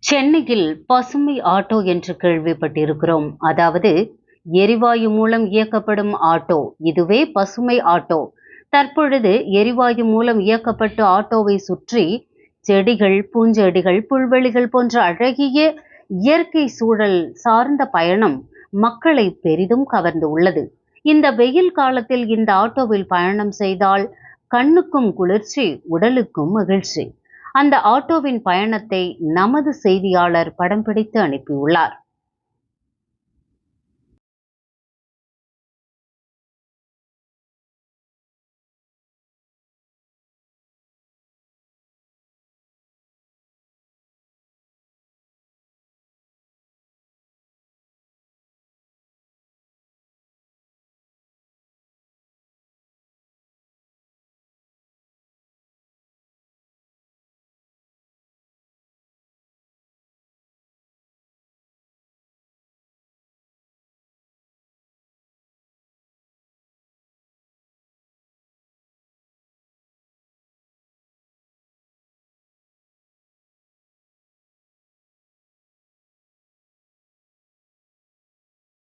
சென்னையில் பசுமை ஆட்டோ என்று கேள்விப்பட்டிருக்கிறோம். அதாவது எரிவாயு மூலம் இயக்கப்படும் ஆட்டோ. இதுவே பசுமை ஆட்டோ. தற்பொழுது எரிவாயு மூலம் இயக்கப்பட்ட ஆட்டோவை சுற்றி செடிகள், பூஞ்செடிகள், புல்வெளிகள் போன்ற அழகிய இயற்கை சூழல் சார்ந்த பயணம் மக்களை பெரிதும் கவர்ந்து உள்ளது. இந்த வெயில் காலத்தில் இந்த ஆட்டோவில் பயணம் செய்தால் கண்ணுக்கும் குளிர்ச்சி, உடலுக்கும் மகிழ்ச்சி. அந்த ஆட்டோவின் பயணத்தை நமது செய்தியாளர் படம் பிடித்து அனுப்பியுள்ளார்.